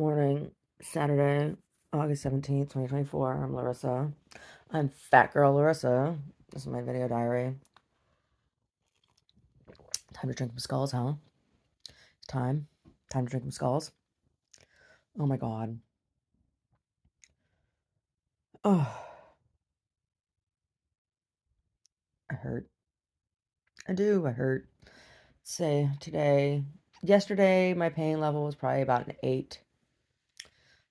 Morning, Saturday, August 17th, 2024. I'm Larissa. I'm Fat Girl Larissa. This is my video diary. Time to drink some skulls, huh? Time. Time to drink some skulls. Oh my god. Oh, I hurt. I do. I hurt. Say today, yesterday, my pain level was probably about an 8.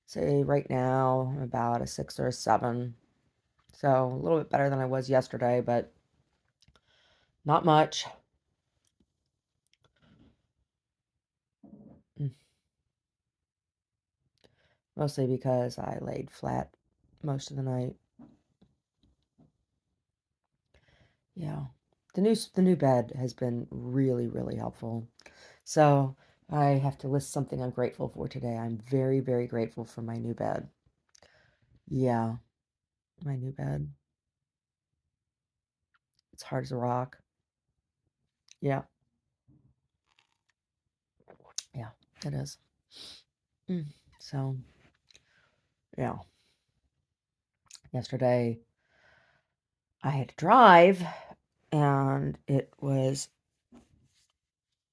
Say right now, I'm about a 6 or a 7. So a little bit better than I was yesterday, but not much. Mostly because I laid flat most of the night. Yeah. The new bed has been really, really helpful. So I have to list something I'm grateful for today. I'm very, very grateful for my new bed. Yeah, my new bed. It's hard as a rock. Yeah, yeah, it is. Mm. So, yeah. Yesterday I had to drive and it was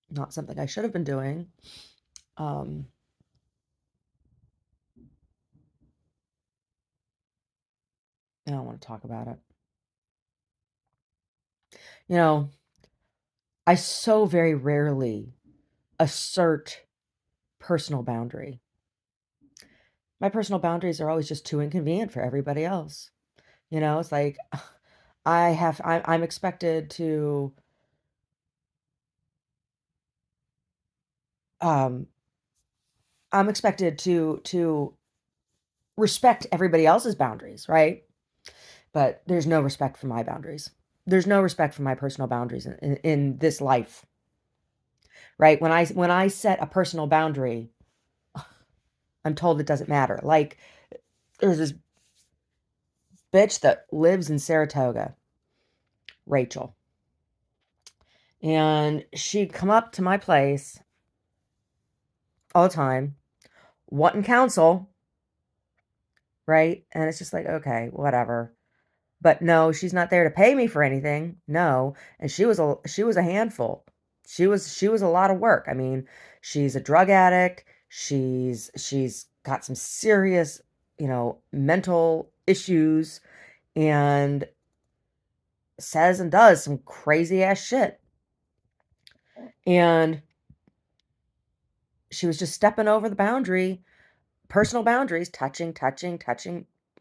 not something I should have been doing. Um, I don't want to talk about it. You know, I so very rarely assert personal boundary. My personal boundaries are always just too inconvenient for everybody else. It's like I'm expected to um I'm expected to respect everybody else's boundaries, right? But there's no respect for my boundaries. There's no respect for my personal boundaries in this life, right? When I set a personal boundary, I'm told it doesn't matter. Like there's this bitch that lives in Saratoga, Rachel. And she'd come up to my place all the time, wanting counsel, right? And it's just like, okay, whatever. But no, she's not there to pay me for anything. No. And she was a handful. She was a lot of work. I mean, she's a drug addict. She's got some serious, mental issues and says and does some crazy ass shit. And she was just stepping over the boundary, personal boundaries, touching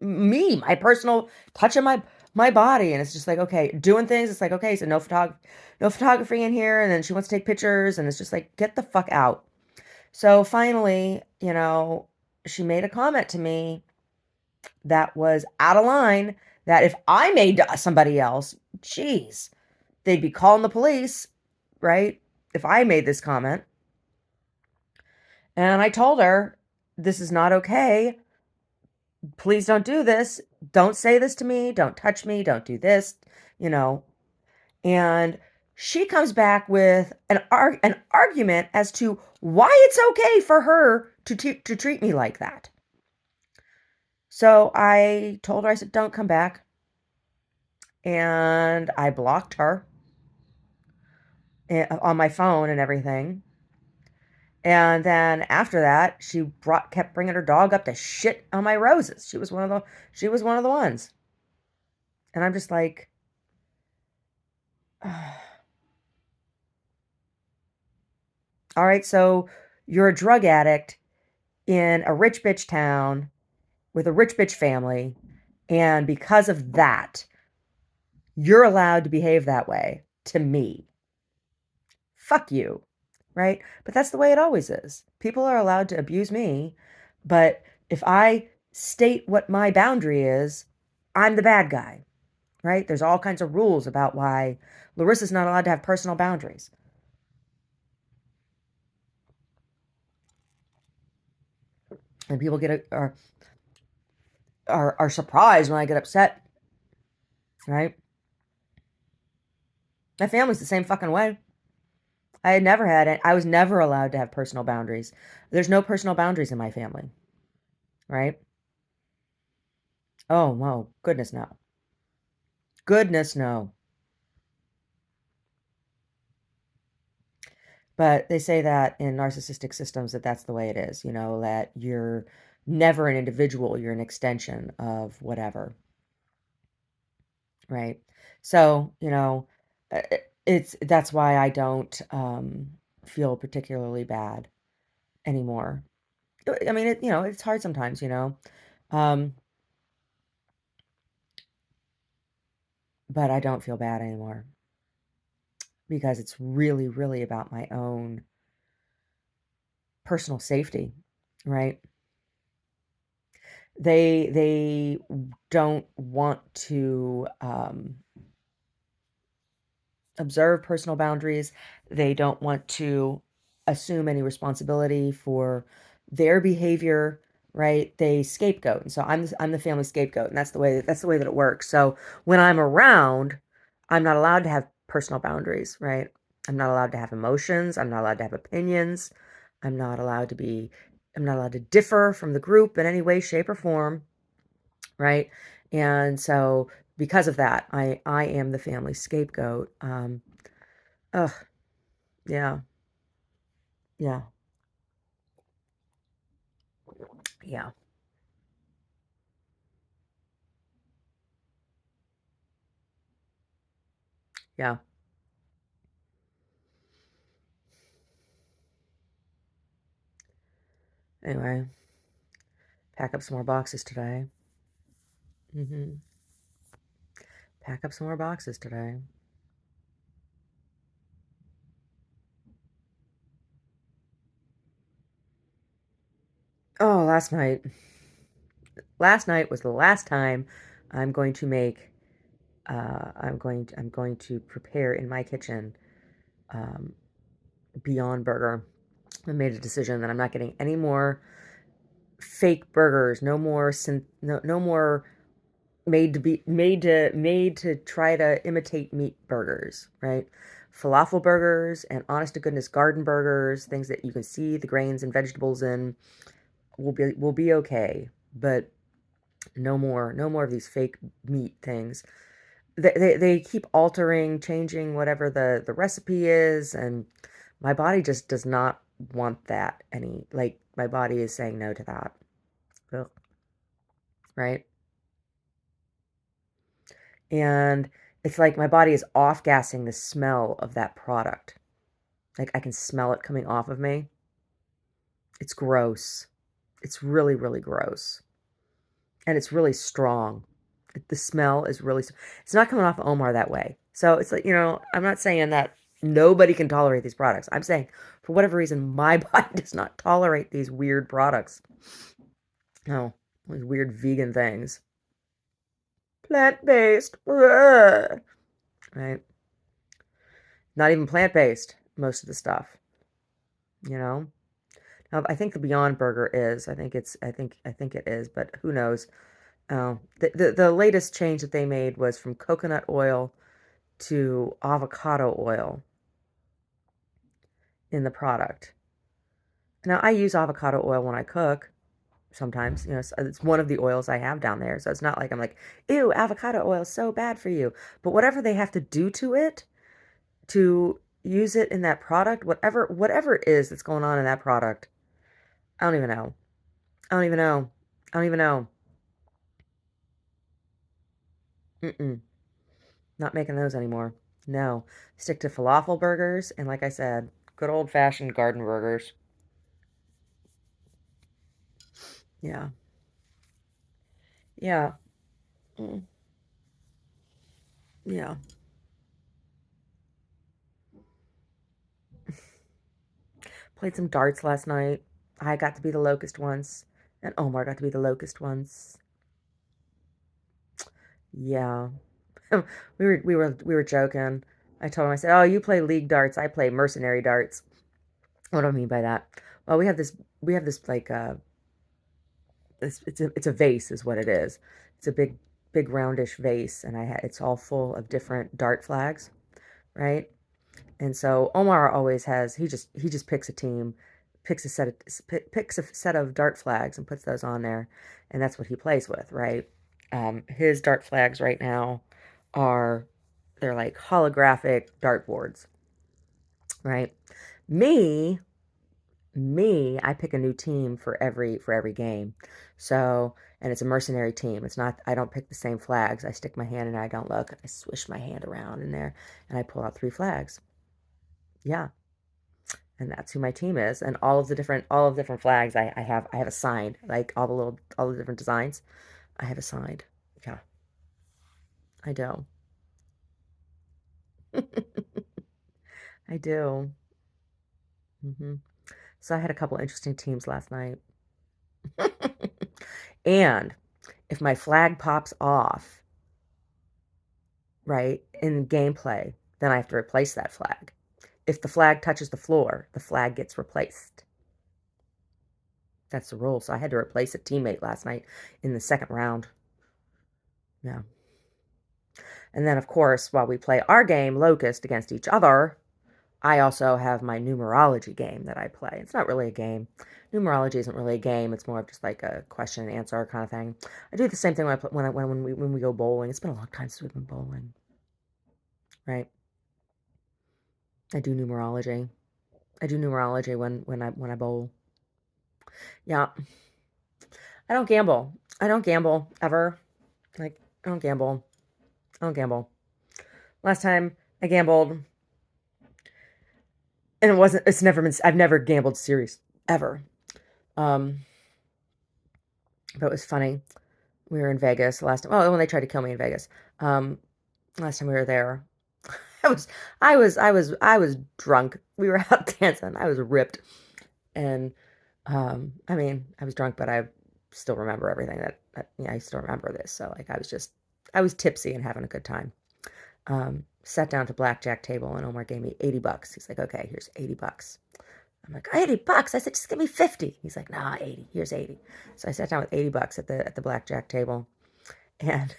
me, my personal touching my body. And it's just like, okay, doing things. It's like, okay, so no photography in here. And then she wants to take pictures and it's just like, get the fuck out. So finally, she made a comment to me that was out of line, that if I made to somebody else, geez, they'd be calling the police, right? If I made this comment. And I told her, this is not okay. Please don't do this. Don't say this to me. Don't touch me. Don't do this, you know. And she comes back with an argument as to why it's okay for her to treat me like that. So I told her, I said, don't come back. And I blocked her on my phone and everything. And then after that, she kept bringing her dog up to shit on my roses. She was one of the ones. And I'm just like, all right, so you're a drug addict in a rich bitch town with a rich bitch family, and because of that, you're allowed to behave that way to me. Fuck you, right? But that's the way it always is. People are allowed to abuse me, but if I state what my boundary is, I'm the bad guy, right? There's all kinds of rules about why Larissa's not allowed to have personal boundaries. And people are surprised when I get upset, right? My family's the same fucking way. I had never had it. I was never allowed to have personal boundaries. There's no personal boundaries in my family, right? Oh, no. Goodness, no. Goodness, no. But they say that in narcissistic systems that that's the way it is, that you're never an individual, you're an extension of whatever, right? So, it's that's why I don't feel particularly bad anymore. I mean, it's hard sometimes. Um, but I don't feel bad anymore because it's really, really about my own personal safety, right? They don't want to observe personal boundaries. They don't want to assume any responsibility for their behavior, right? They scapegoat. And so I'm the family scapegoat, and that's the way that it works. So when I'm around, I'm not allowed to have personal boundaries, right? I'm not allowed to have emotions. I'm not allowed to have opinions. I'm not allowed to be I'm not allowed to differ from the group in any way, shape, or form, right? And so because of that, I am the family scapegoat. Ugh, yeah, yeah, yeah, yeah. Anyway, pack up some more boxes today. Mhm. Pack up some more boxes today. Oh, last night was the last time I'm going to make I'm going to prepare in my kitchen um Beyond Burger. I made a decision that I'm not getting any more fake burgers, no more made to try to imitate meat burgers, right? Falafel burgers and honest to goodness garden burgers, things that you can see the grains and vegetables in, will be okay, but no more of these fake meat things. They keep altering, changing whatever the recipe is, and my body just does not want that any. Like my body is saying no to that. Ugh, right? And it's like my body is off gassing the smell of that product. Like I can smell it coming off of me. It's gross. It's really, really gross. And it's really strong. The smell is really, it's not coming off of Omar that way. So it's like, I'm not saying that nobody can tolerate these products. I'm saying for whatever reason, my body does not tolerate these weird products. No, these weird vegan things. Plant-based. Right? Not even plant-based, most of the stuff, you know? I think the Beyond Burger is. I think it is, but who knows? Oh, the latest change that they made was from coconut oil to avocado oil in the product. Now, I use avocado oil when I cook sometimes. It's one of the oils I have down there. So it's not like I'm like, ew, avocado oil is so bad for you. But whatever they have to do to it to use it in that product, whatever it is that's going on in that product, I don't even know. I don't even know. I don't even know. Mm-mm. Not making those anymore. No. Stick to falafel burgers and like I said, good old fashioned garden burgers. Yeah. Yeah. Mm. Yeah. Played some darts last night. I got to be the locust once, and Omar got to be the locust once. Yeah. We were joking. I told him, I said, "Oh, you play league darts. I play mercenary darts." What do I mean by that? Well, we have this like it's a vase is what it is. It's a big roundish vase, and it's all full of different dart flags, right? And so Omar always has he just picks a team, picks a set of dart flags and puts those on there, and that's what he plays with, right? His dart flags right now are they're like holographic dartboards, right? Me, I pick a new team for every game. So, and it's a mercenary team. It's not I don't pick the same flags. I stick my hand in, I don't look. I swish my hand around in there and I pull out three flags. Yeah, and that's who my team is. And all of the different flags I have assigned, like all the different designs I have assigned. Yeah, I do. I do. So I had a couple interesting teams last night. And if my flag pops off, right, in gameplay, then I have to replace that flag. If the flag touches the floor, the flag gets replaced. That's the rule. So I had to replace a teammate last night in the second round. Yeah. And then, of course, while we play our game, Locust, against each other, I also have my numerology game that I play. It's not really a game. Numerology isn't really a game. It's more of just like a question and answer kind of thing. I do the same thing when we go bowling. It's been a long time since we've been bowling, right? I do numerology. I do numerology when I bowl. Yeah, I don't gamble. I don't gamble ever. Like I don't gamble. I don't gamble. Last time I gambled, and it wasn't. It's never been. I've never gambled serious ever. Um, but it was funny. We were in Vegas last time. Oh, when they tried to kill me in Vegas. Um, last time we were there, I was, I was drunk. We were out dancing. I was ripped, and I mean, I was drunk, but I still remember everything yeah, I still remember this. So like, I was tipsy and having a good time. Sat down to blackjack table, and Omar gave me $80. He's like, okay, here's $80. I'm like, $80. I said, just give me 50. He's like, nah, 80. Here's 80. So I sat down with $80 at the blackjack table, and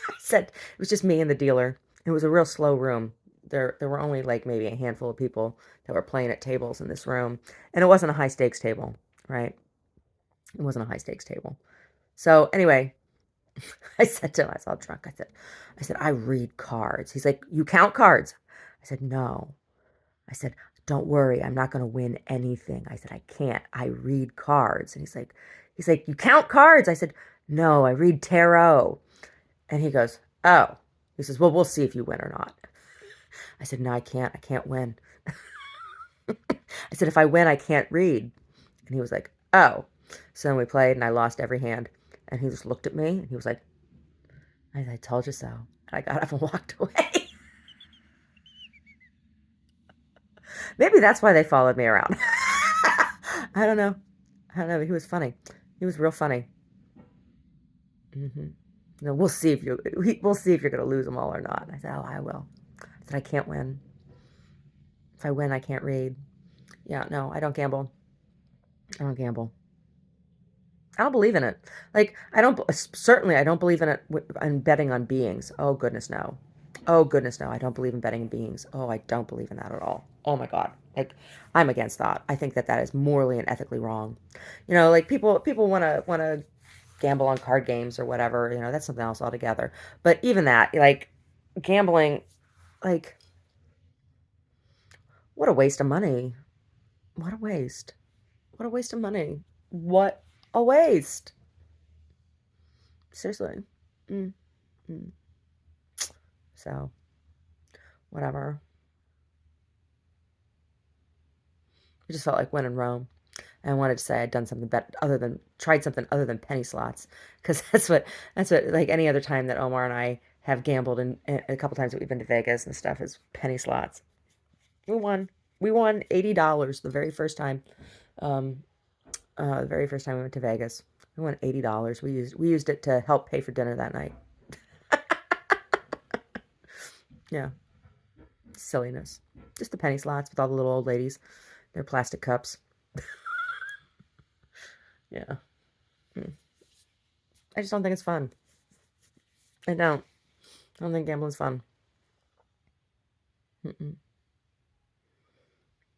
I said it was just me and the dealer. It was a real slow room. There were only like maybe a handful of people that were playing at tables in this room, and it wasn't a high stakes table, right? It wasn't a high stakes table. So anyway, I said to him, I was all drunk. I said, I read cards. He's like, you count cards? I said, no. I said, don't worry, I'm not going to win anything. I said, I can't. I read cards. And he's like, you count cards? I said, no, I read tarot. And he goes, oh. He says, well, we'll see if you win or not. I said, no, I can't. I can't win. I said, if I win, I can't read. And he was like, oh. So then we played, and I lost every hand. And he just looked at me, and he was like, I told you so. And I got up and walked away. Maybe that's why they followed me around. I don't know. I don't know. He was funny. He was real funny. No, we'll see if you're gonna lose them all or not. I said, oh, I will. I said, I can't win. If I win, I can't read. Yeah, no, I don't gamble. I don't gamble. I don't believe in it. Like I don't certainly I don't believe in it in betting on beings. Oh goodness no. Oh goodness no. I don't believe in betting in beings. Oh, I don't believe in that at all. Oh my god. Like I'm against that. I think that is morally and ethically wrong. Like people want to gamble on card games or whatever. That's something else altogether. But even that, like gambling, like what a waste of money. What a waste. What a waste of money. What a waste. Seriously. Mm, mm. So, whatever. I just felt like when in Rome. And I wanted to say I'd done something tried something other than penny slots, because that's what like any other time that Omar and I have gambled, and a couple times that we've been to Vegas and stuff is penny slots. We won $80 the very first time. Um, the very first time we went to Vegas, we won $80. We used it to help pay for dinner that night. Yeah, silliness. Just the penny slots with all the little old ladies, their plastic cups. Yeah. Mm. I just don't think it's fun. I don't. I don't think gambling's fun. Mm-mm.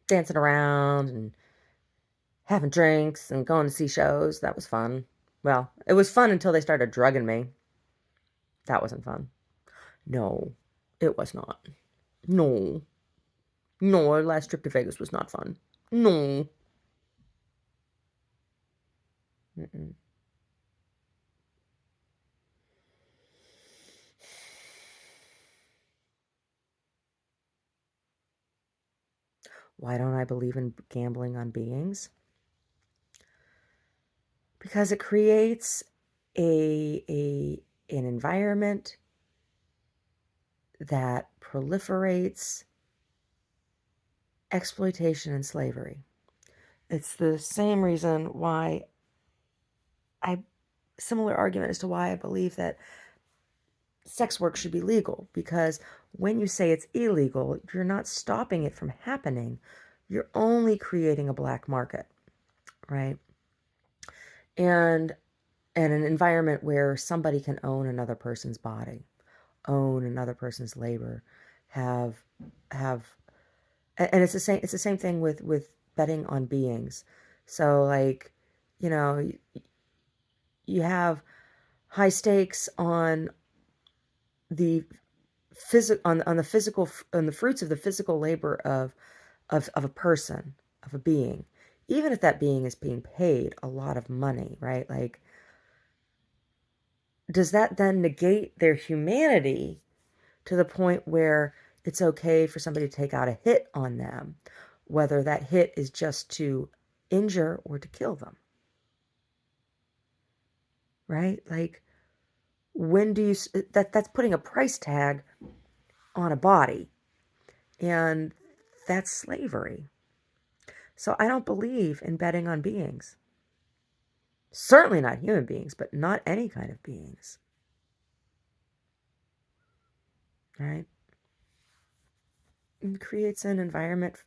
dancing around and having drinks and going to see shows. That was fun. Well, it was fun until they started drugging me. That wasn't fun. No, it was not. No. No, our last trip to Vegas was not fun. No. Mm-mm. Why don't I believe in gambling on beings? Because it creates an environment that proliferates exploitation and slavery. It's the same reason why similar argument as to why I believe that sex work should be legal, because when you say it's illegal, you're not stopping it from happening. You're only creating a black market, right? And an environment where somebody can own another person's body, own another person's labor, have have and it's the same thing with betting on beings. So like, you know, you have high stakes on the on the physical, on the fruits of the physical labor of a person, of a being, even if that being is being paid a lot of money, right? Like, does that then negate their humanity to the point where it's okay for somebody to take out a hit on them, whether that hit is just to injure or to kill them, right? Like, when do you that's putting a price tag on a body, and that's slavery. So I don't believe in betting on beings. Certainly not human beings, but not any kind of beings, right? It creates an environment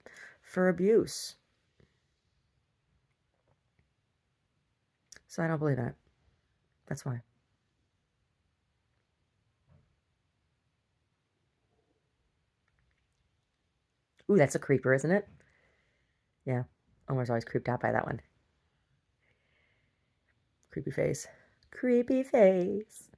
for abuse. So I don't believe that. That's why. Ooh, that's a creeper, isn't it? Yeah. Omar's always creeped out by that one. Creepy face. Creepy face.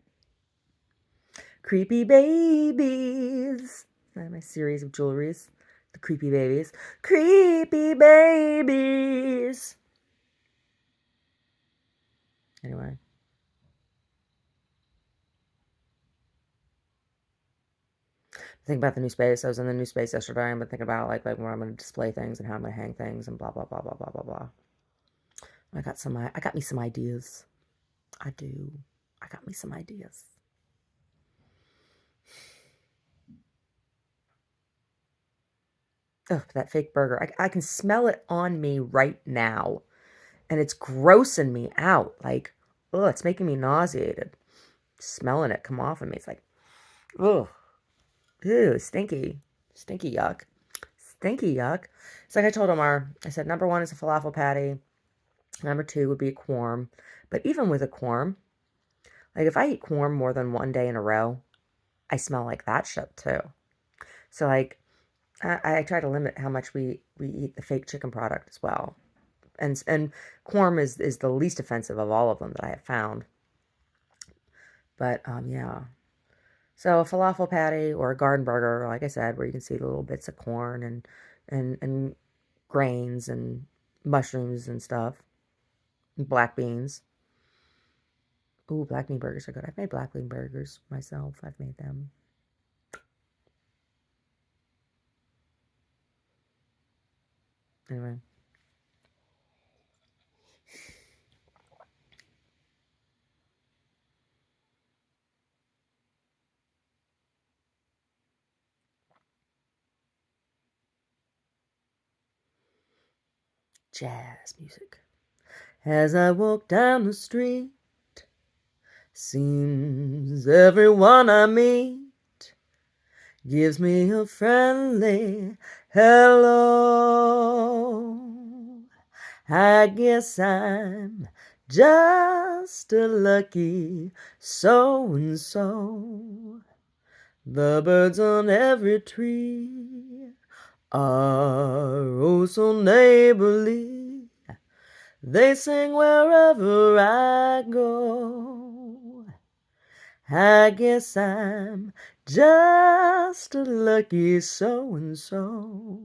Creepy babies. My series of jewelries. The creepy babies. Creepy babies. Anyway. Think about the new space. I was in the new space yesterday. I've been thinking about like where I'm going to display things and how I'm going to hang things and blah blah blah blah blah blah blah. I got me some ideas. I do. I got me some ideas. Oh, that fake burger. I can smell it on me right now. And it's grossing me out. Like, oh, it's making me nauseated. Smelling it come off of me. It's like, oh, ew, stinky. Stinky yuck. Stinky yuck. It's like I told Omar, I said, number one is a falafel patty. Number two would be a quorm. But even with a quorm, like if I eat quorm more than one day in a row, I smell like that shit too. So like, I try to limit how much we eat the fake chicken product as well. And quorm is the least offensive of all of them that I have found. But yeah. So a falafel patty or a garden burger, like I said, where you can see the little bits of corn and grains and mushrooms and stuff, and black beans. Ooh, black bean burgers are good. I've made black bean burgers myself. I've made them. Anyway. Jazz music. As I walk down the street, seems everyone I meet gives me a friendly hello. I guess I'm just a lucky so-and-so. The birds on every tree are oh so neighborly. They sing wherever I go. I guess I'm just a lucky so-and-so.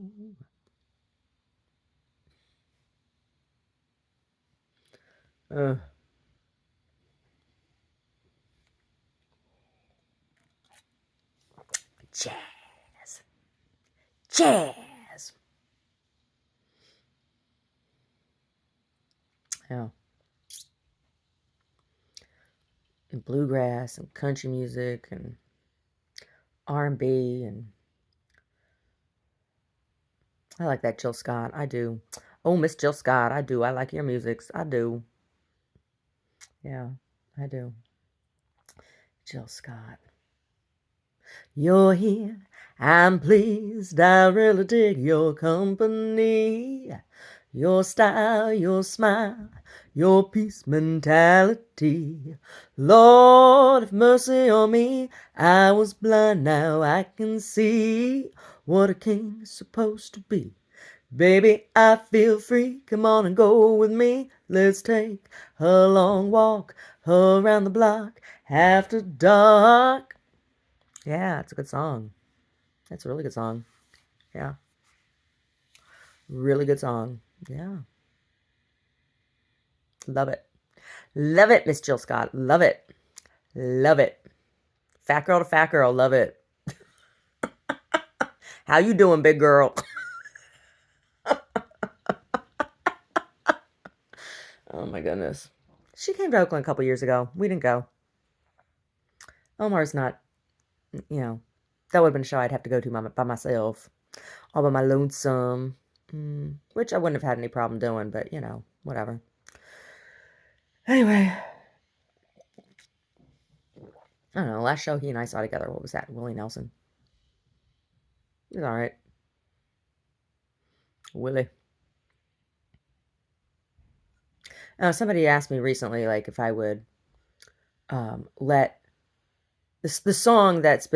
Jazz. Jazz. Yeah. And bluegrass and country music and R&B, and I like that Jill Scott. I do. Oh, Miss Jill Scott, I do. I like your musics. I do. Yeah, I do. Jill Scott. You're here. I'm pleased. I really dig your company. Your style, your smile, your peace mentality. Lord, have mercy on me. I was blind, now I can see what a king's supposed to be. Baby, I feel free. Come on and go with me. Let's take a long walk around the block after dark. Yeah, it's a good song. That's a really good song. Yeah. Really good song. Yeah. Love it. Love it, Miss Jill Scott. Love it. Love it. Fat girl to fat girl. Love it. How you doing, big girl? Oh my goodness. She came to Oakland a couple years ago. We didn't go. Omar's not, you know, that would have been a show I'd have to go to by myself. All by my lonesome. Which I wouldn't have had any problem doing, but, you know, whatever. Anyway. I don't know. Last show he and I saw together. What was that? Willie Nelson. He was alright. Willie. Somebody asked me recently, like, if I would let the song that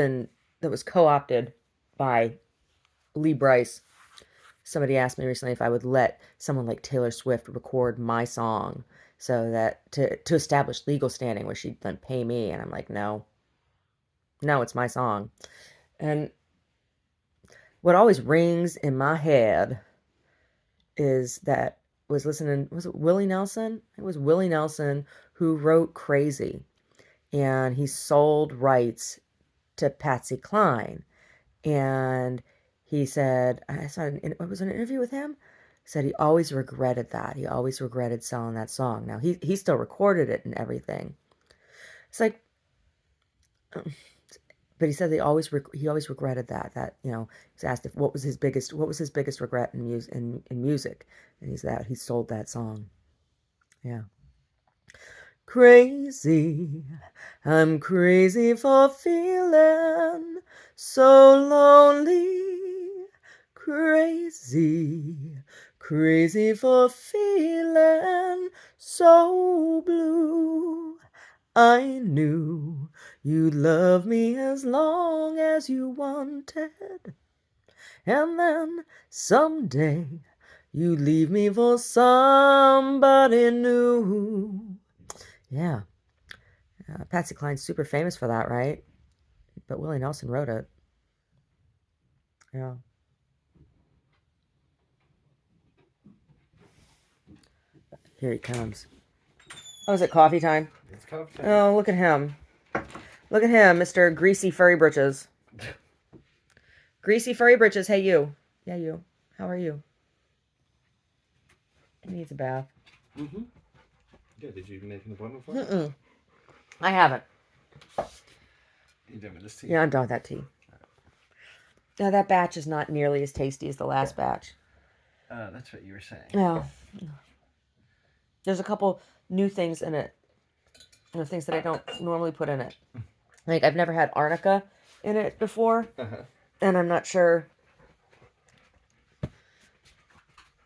was co-opted by Lee Brice. Somebody asked me recently if I would let someone like Taylor Swift record my song, so that to establish legal standing, where she'd then pay me, and I'm like, no, it's my song. And what always rings in my head is that was it Willie Nelson? It was Willie Nelson who wrote Crazy, and he sold rights to Patsy Cline, and he said, I saw it was an interview with him, said he always regretted that. He always regretted selling that song. Now he still recorded it and everything. It's like, but he said he always regretted that, you know, he's asked what was his biggest regret in music, and he sold that song. Yeah. Crazy, I'm crazy for feeling so lonely. Crazy, crazy for feeling so blue. I knew you'd love me as long as you wanted, and then someday you'd leave me for somebody new. Yeah. Patsy Cline's super famous for that, right? But Willie Nelson wrote it. Yeah. Here he comes. Oh, is it coffee time? It's coffee time. Oh, look at him. Look at him, Mr. Greasy Furry Britches. Greasy Furry Britches, hey you. Yeah, you. How are you? He needs a bath. Mm-hmm. Yeah, did you make an appointment for it? I haven't. You done with this tea? Yeah, I'm done with that tea. Now, that batch is not nearly as tasty as the last batch. That's what you were saying. No. There's a couple new things in it. You know, things that I don't normally put in it. Like, I've never had arnica in it before. And I'm not sure.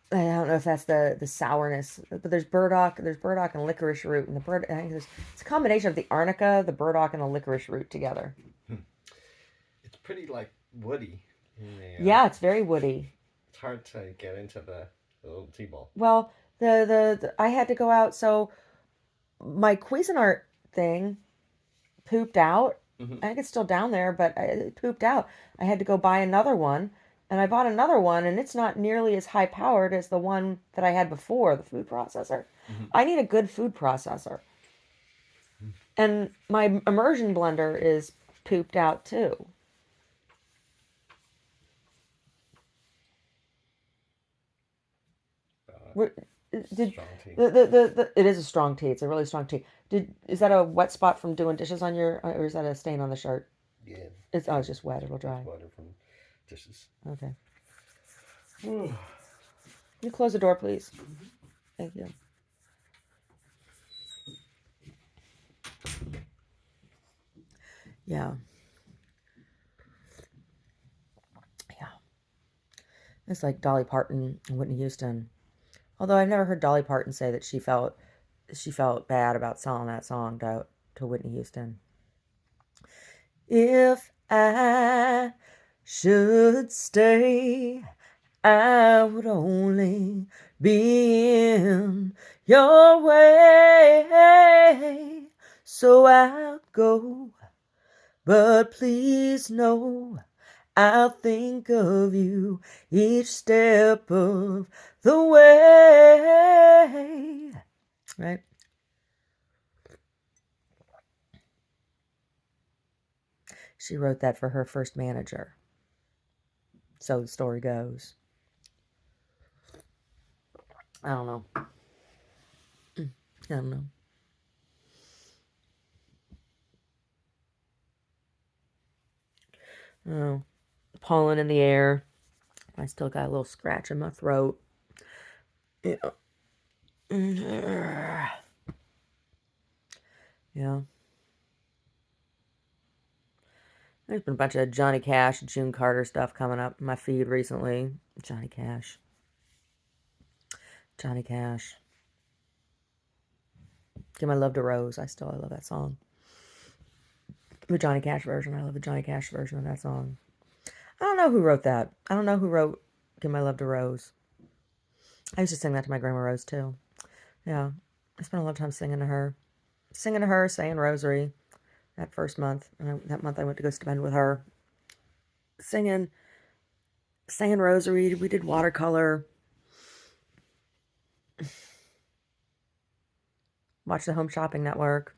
I don't know if that's the sourness. But there's burdock. There's burdock and licorice root. And I think it's a combination of the arnica, the burdock, and the licorice root together. It's pretty, like, woody. Yeah, it's very woody. It's hard to get into the little T-ball. Well, I had to go out, so my Cuisinart thing pooped out. Mm-hmm. I think it's still down there, but it pooped out. I had to go buy another one, and I bought another one, and it's not nearly as high powered as the one that I had before, the food processor. Mm-hmm. I need a good food processor. And my immersion blender is pooped out too. Did Strong tea. it is a strong tea. It's a really strong tea. Is that a wet spot from doing dishes on your, or is that a stain on the shirt? Yeah. It's just wet. It'll dry. It's water from dishes. Okay. You close the door, please. Thank you. Yeah. Yeah. It's like Dolly Parton and Whitney Houston. Although I've never heard Dolly Parton say that she felt bad about selling that song to Whitney Houston. If I should stay, I would only be in your way. So I'll go, but please know I'll think of you each step of the way. Right? She wrote that for her first manager. So the story goes. I don't know. I don't know. Oh, pollen in the air. I still got a little scratch in my throat. Yeah. Yeah. There's been a bunch of Johnny Cash, June Carter stuff coming up in my feed recently. Johnny Cash. Johnny Cash. Give My Love to Rose. I love that song. The Johnny Cash version. I love the Johnny Cash version of that song. I don't know who wrote that. I don't know who wrote Give My Love to Rose. I used to sing that to my Grandma Rose, too. Yeah. I spent a lot of time singing to her. Saying Rosary that first month. That month I went to go spend with her. Singing Rosary. We did watercolor. Watch the Home Shopping Network.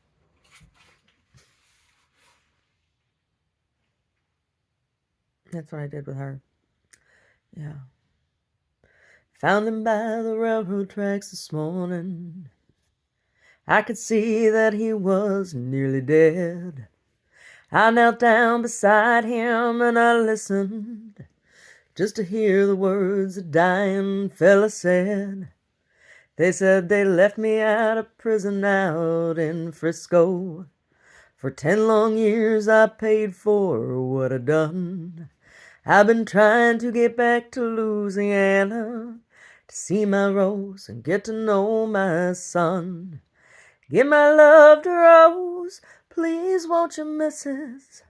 That's what I did with her. Yeah. Found him by the railroad tracks this morning. I could see that he was nearly dead. I knelt down beside him and I listened just to hear the words a dying fella said. They said they left me out of prison out in Frisco. For 10 long years I paid for what I done. I've been trying to get back to Louisiana to see my Rose and get to know my son. Give my love to Rose, please won't you, missus?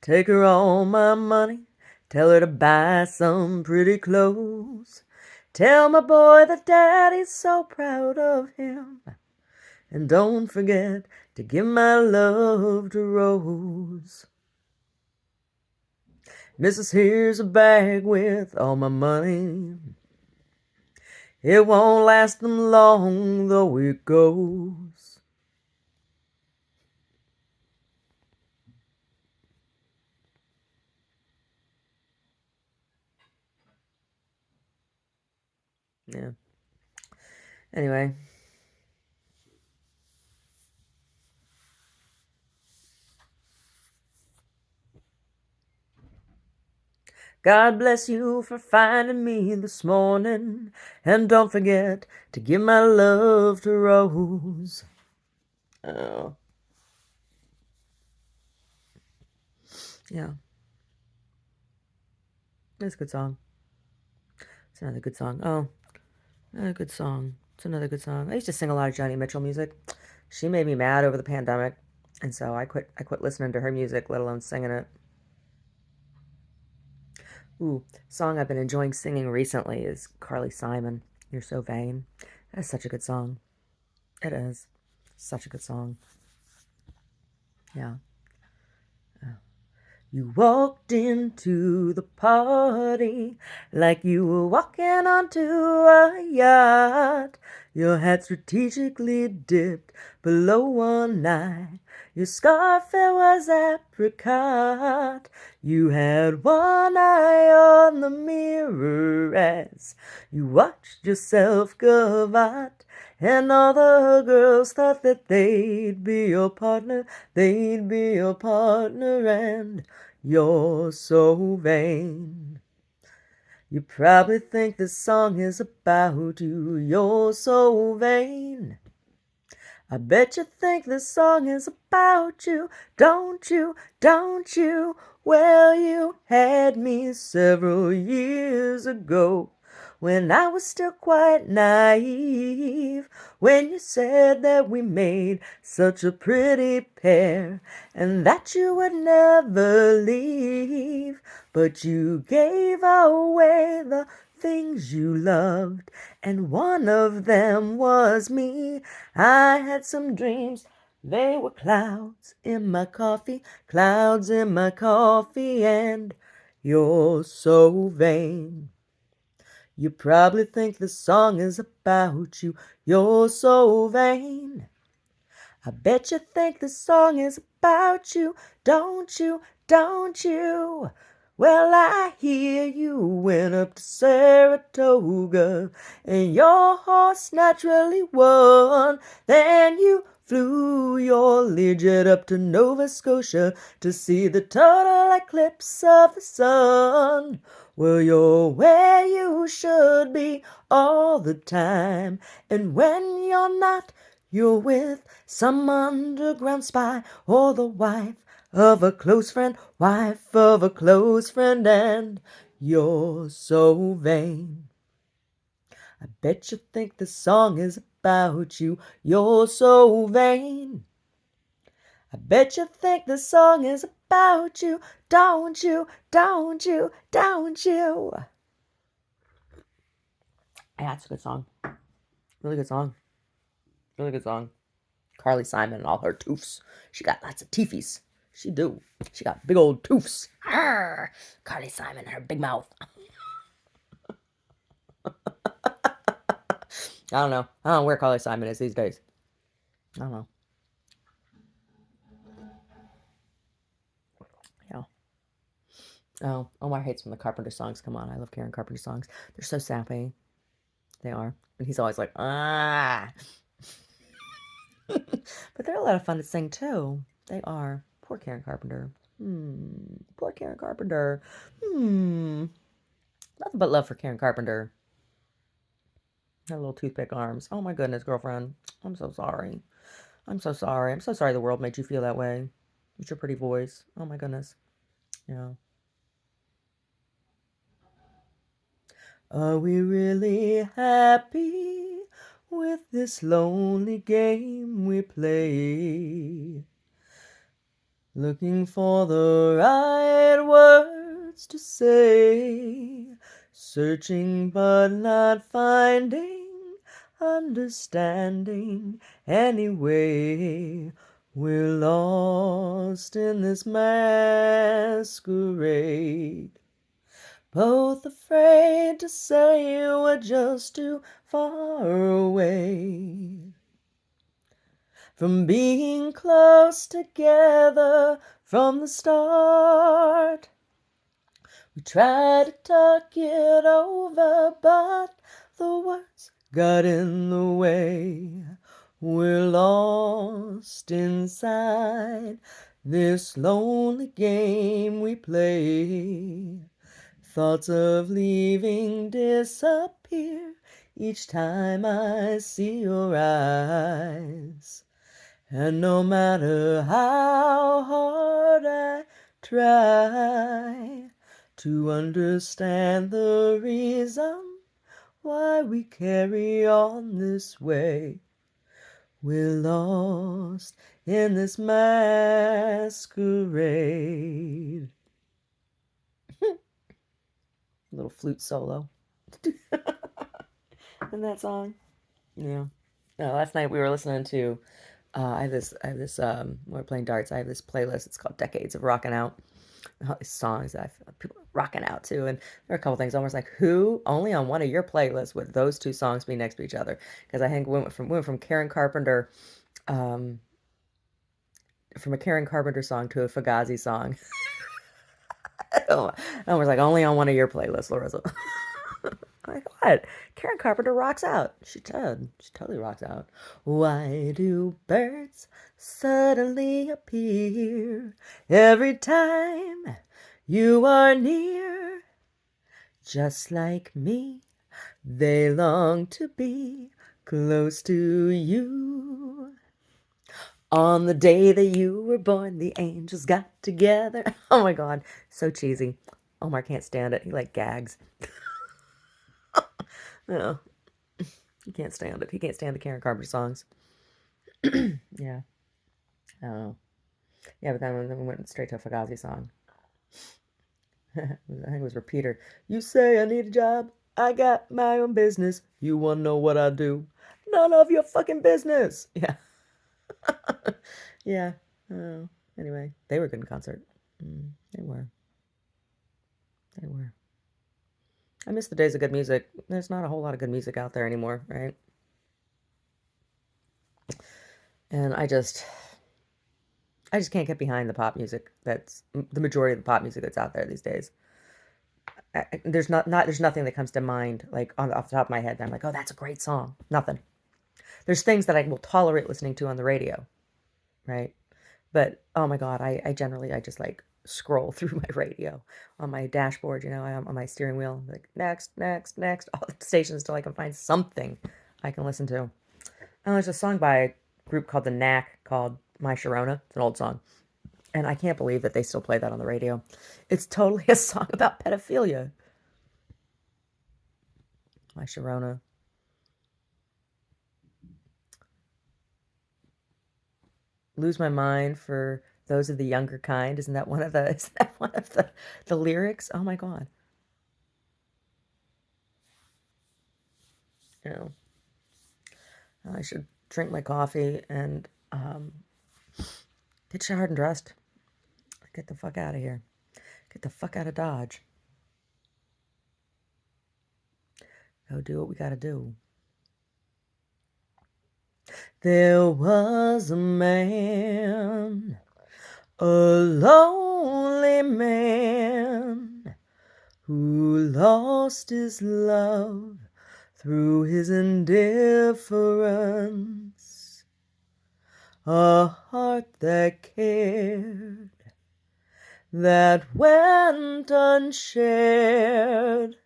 Take her all my money, tell her to buy some pretty clothes. Tell my boy that Daddy's so proud of him. And don't forget to give my love to Rose. Missus, here's a bag with all my money. It won't last them long though it goes. Yeah. Anyway. God bless you for finding me this morning. And don't forget to give my love to Rose. Oh. Yeah. That's a good song. It's another good song. Oh. Another good song. It's another good song. I used to sing a lot of Joni Mitchell music. She made me mad over the pandemic. And so I quit listening to her music, let alone singing it. Ooh, song I've been enjoying singing recently is Carly Simon, You're So Vain. That is such a good song. It is. Such a good song. Yeah. You walked into the party like you were walking onto a yacht. Your hat strategically dipped below one eye. Your scarf it was apricot. You had one eye on the mirror as you watched yourself gavotte. And all the girls thought that they'd be your partner, they'd be your partner, and you're so vain. You probably think this song is about you. You're so vain. I bet you think this song is about you. Don't you? Don't you? Well, you had me several years ago when I was still quite naive, when you said that we made such a pretty pair and that you would never leave. But you gave away the things you loved, and one of them was me. I had some dreams, they were clouds in my coffee, clouds in my coffee, and you're so vain. You probably think the song is about you. You're so vain. I bet you think the song is about you. Don't you? Don't you? Well, I hear you went up to Saratoga and your horse naturally won. Then you flew your Learjet up to Nova Scotia to see the total eclipse of the sun. Well, you're where you should be all the time, and when you're not, you're with some underground spy or the wife of a close friend, wife of a close friend, and you're so vain. I bet you think the song is about you. You're so vain. I bet you think the song is about you. Don't you? Don't you? Don't you? Yeah, it's a good song. Really good song. Really good song. Carly Simon and all her toofs. She got lots of teefies. She do. She got big old toofs. Arr! Carly Simon and her big mouth. I don't know. I don't know where Carly Simon is these days. I don't know. Yeah. Oh, Omar hates when the Carpenter songs come on. I love Karen Carpenter songs. They're so sappy. They are. And he's always like, ah. But they're a lot of fun to sing too. They are. Poor Karen Carpenter. Poor Karen Carpenter. Nothing but love for Karen Carpenter. Her little toothpick arms. Oh my goodness, girlfriend. I'm so sorry. I'm so sorry. I'm so sorry the world made you feel that way. With your pretty voice. Oh my goodness. Yeah. Are we really happy with this lonely game we play? Looking for the right words to say, searching but not finding, understanding anyway. We're lost in this masquerade, both afraid to say we're just too far away from being close together from the start. We tried to talk it over, but the words got in the way. We're lost inside this lonely game we play. Thoughts of leaving disappear each time I see your eyes. And no matter how hard I try to understand the reason why we carry on this way, we're lost in this masquerade. Little flute solo in that song. Yeah. Last night we were listening to. When we're playing darts, I have this playlist. It's called Decades of Rockin' Out. All these songs that I feel like people are rocking out to, and there are a couple things. Almost like who only on one of your playlists would those two songs be next to each other? Because I think we went from Karen Carpenter, um, from a Karen Carpenter song to a Fugazi song. I was like, only on one of your playlists, Larissa. Like what? Karen Carpenter rocks out. She does. She totally rocks out. Why do birds suddenly appear every time you are near? Just like me, they long to be close to you. On the day that you were born, the angels got together. Oh my God, so cheesy. Omar can't stand it. He like gags. No, he can't stand it. He can't stand the Karen Carpenter songs. Yeah. I don't know. Yeah, but then we went straight to a Fugazi song. I think it was Repeater. You say I need a job. I got my own business. You want to know what I do? None of your fucking business. Yeah. Yeah. Oh. Anyway, they were good in concert. They were. They were. I miss the days of good music. There's not a whole lot of good music out there anymore, right? And I just can't get behind the pop music. That's the majority of the pop music that's out there these days. There's there's nothing that comes to mind like off the top of my head that I'm like, oh, that's a great song. Nothing. There's things that I will tolerate listening to on the radio, right? But oh my God, I generally just like scroll through my radio on my dashboard, on my steering wheel, like next, next, next, all the stations till I can find something I can listen to. And there's a song by a group called The Knack called My Sharona. It's an old song. And I can't believe that they still play that on the radio. It's totally a song about pedophilia. My Sharona. Lose my mind for those of the younger kind. Isn't that one of the lyrics? Oh my God. You know, I should drink my coffee and get showered and dressed. Get the fuck out of here. Get the fuck out of Dodge. Go do what we gotta do. There was a man, a lonely man, who lost his love through his indifference. A heart that cared, that went unshared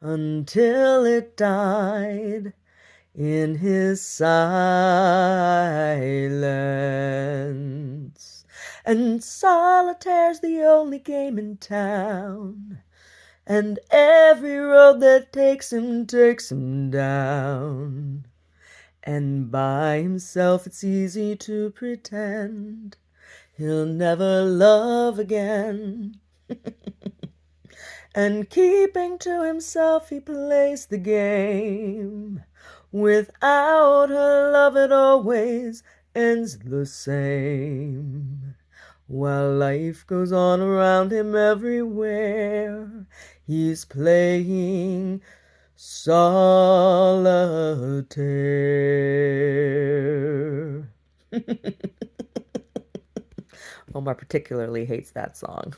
until it died in his silence. And solitaire's the only game in town, and every road that takes him down. And by himself it's easy to pretend he'll never love again. And keeping to himself he plays the game. Without her love it always ends the same. While life goes on around him everywhere, he's playing solitaire. Omar particularly hates that song.